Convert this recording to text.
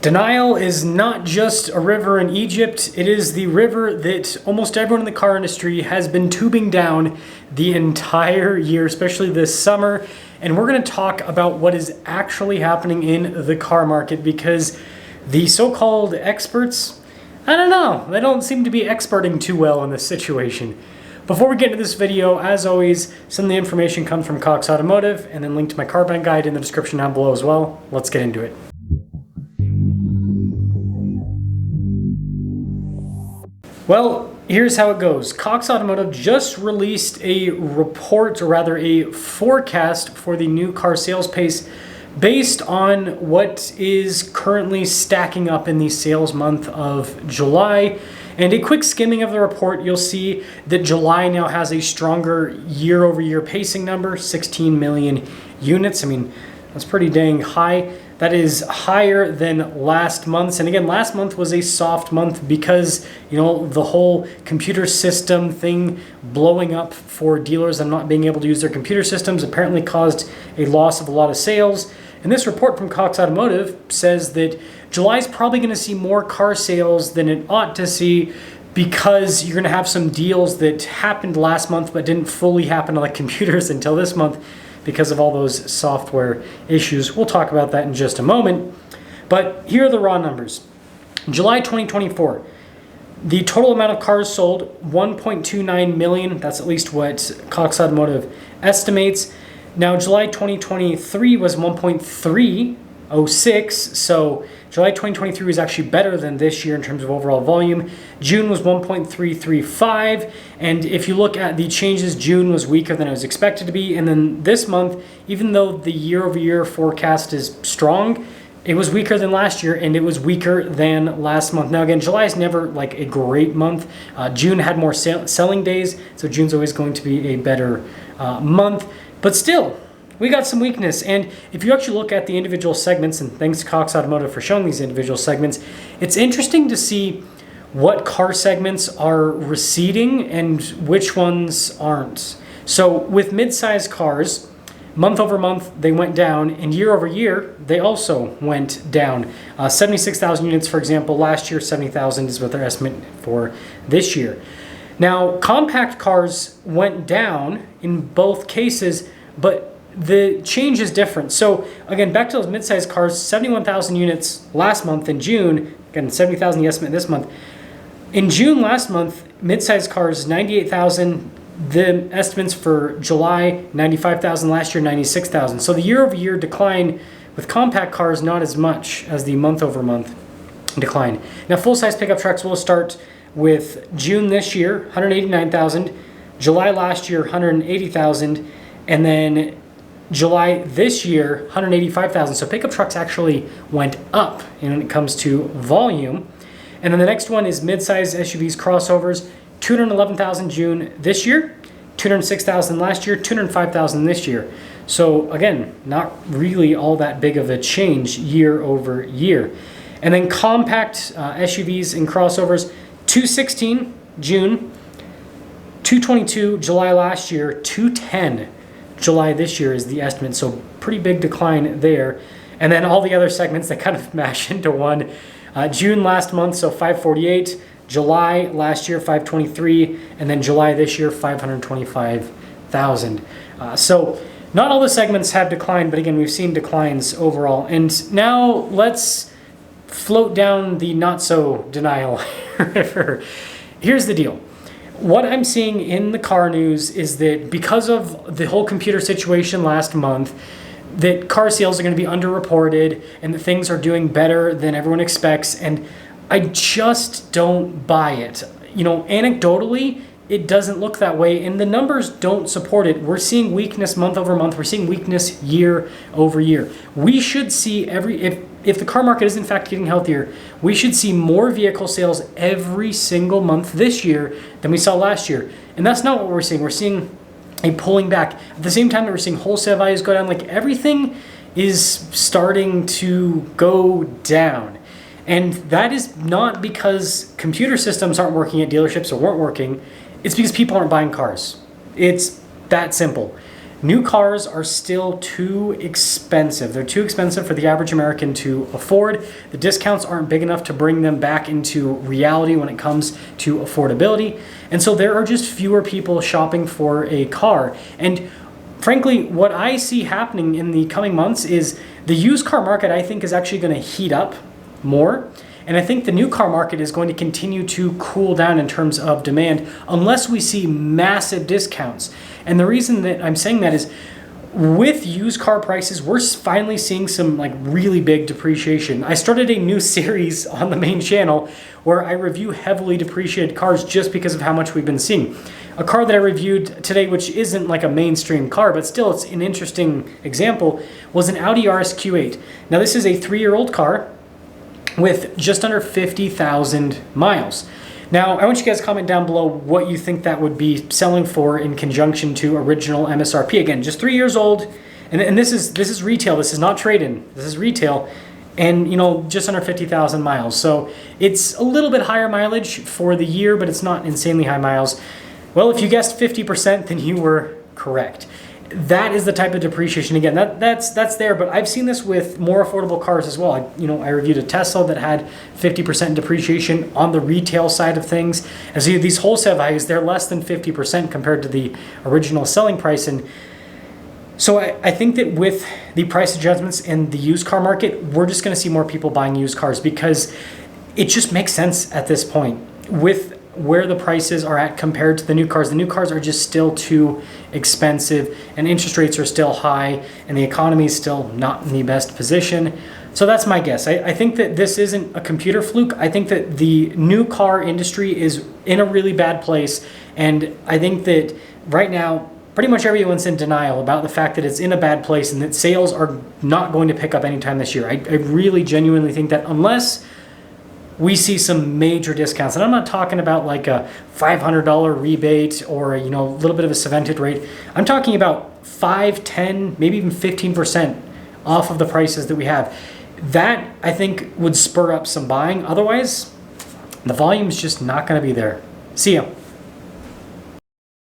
Denial is not just a river in Egypt, it is the river that almost everyone in the car industry has been tubing down the entire year, especially this summer. And we're going to talk about what is actually happening in the car market because the so-called experts, I don't know, they don't seem to be experting too well in this situation. Before we get into this video, as always, some of the information comes from Cox Automotive and then link to my car buying guide in the description down below as well. Let's get into it. Well, here's how it goes. Cox Automotive just released a report, or rather a forecast for the new car sales pace based on what is currently stacking up in the sales month of July. And a quick skimming of the report, you'll see that July now has a stronger year-over-year pacing number, 16 million units. I mean, that's pretty dang high. That is higher than last month's. And again, last month was a soft month because, the whole computer system thing blowing up for dealers and not being able to use their computer systems apparently caused a loss of a lot of sales. And this report from Cox Automotive says that July is probably going to see more car sales than it ought to see because you're going to have some deals that happened last month but didn't fully happen on the computers until this month, because of all those software issues. We'll talk about that in just a moment. But here are the raw numbers. In July 2024, the total amount of cars sold, 1.29 million. That's at least what Cox Automotive estimates. Now, July 2023 was 1.306, so July 2023 was actually better than this year in terms of overall volume. June was 1.335, and if you look at the changes, June was weaker than it was expected to be. And then this month, even though the year-over-year forecast is strong, it was weaker than last year, and it was weaker than last month. Now again, July is never like a great month. June had more selling days, so June's always going to be a better month. But still, we got some weakness. And if you actually look at the individual segments, and thanks to Cox Automotive for showing these individual segments, it's interesting to see what car segments are receding and which ones aren't. So with mid-size cars, month over month, they went down, and year over year, they also went down. 76,000 units, for example, last year, 70,000 is what their estimate for this year. Now, compact cars went down in both cases, but the change is different. So again, back to those mid-size cars, 71,000 units last month in June, again, 70,000 the estimate this month. In June last month, mid-size cars, 98,000. The estimates for July, 95,000 last year, 96,000. So the year-over-year decline with compact cars, not as much as the month-over-month decline. Now, full-size pickup trucks will start with June this year, 189,000. July last year, 180,000. And then July this year, 185,000. So pickup trucks actually went up when it comes to volume. And then the next one is mid-size SUVs, crossovers, 211,000 June this year, 206,000 last year, 205,000 this year. So again, not really all that big of a change year over year. And then compact SUVs and crossovers, 216 June, 222 July last year, 210 July this year is the estimate. So pretty big decline there. And then all the other segments that kind of mash into one. June last month, so 548. July last year, 523. And then July this year, 525,000. So not all the segments have declined, but again, we've seen declines overall. And now let's float down the not-so-denial river. Here's the deal. What I'm seeing in the car news is that because of the whole computer situation last month, that car sales are going to be underreported and that things are doing better than everyone expects. And I just don't buy it. Anecdotally, it doesn't look that way, and the numbers don't support it. We're seeing weakness month over month. We're seeing weakness year over year. We should see if the car market is in fact getting healthier, we should see more vehicle sales every single month this year than we saw last year. And that's not what we're seeing. We're seeing a pulling back. At the same time that we're seeing wholesale values go down, like everything is starting to go down. And that is not because computer systems aren't working at dealerships or weren't working. It's because people aren't buying cars. It's that simple. New cars are still too expensive. They're too expensive for the average American to afford. The discounts aren't big enough to bring them back into reality when it comes to affordability. And so there are just fewer people shopping for a car. And frankly, what I see happening in the coming months is the used car market, I think, is actually going to heat up more. And I think the new car market is going to continue to cool down in terms of demand unless we see massive discounts. And the reason that I'm saying that is with used car prices, we're finally seeing some like really big depreciation. I started a new series on the main channel where I review heavily depreciated cars just because of how much we've been seeing. A car that I reviewed today, which isn't like a mainstream car, but still it's an interesting example, was an Audi RS Q8. Now this is a 3-year-old car with just under 50,000 miles. Now, I want you guys to comment down below what you think that would be selling for in conjunction to original MSRP. Again, just 3 years old, and this is retail. This is not trade-in. This is retail, and just under 50,000 miles. So it's a little bit higher mileage for the year, but it's not insanely high miles. Well, if you guessed 50%, then you were correct. That is the type of depreciation. Again, that's there, but I've seen this with more affordable cars as well. I reviewed a Tesla that had 50% depreciation on the retail side of things. And so these wholesale values, they're less than 50% compared to the original selling price. And so I think that with the price adjustments in the used car market, we're just going to see more people buying used cars because it just makes sense at this point. With where the prices are at compared to the new cars. The new cars are just still too expensive and interest rates are still high and the economy is still not in the best position. So that's my guess. I think that this isn't a computer fluke. I think that the new car industry is in a really bad place. And I think that right now, pretty much everyone's in denial about the fact that it's in a bad place and that sales are not going to pick up anytime this year. I really genuinely think that unless we see some major discounts, and I'm not talking about like a $500 rebate or a little bit of a cemented rate. I'm talking about 5, 10, maybe even 15% off of the prices that we have. That I think would spur up some buying. Otherwise, the volume is just not going to be there. See ya.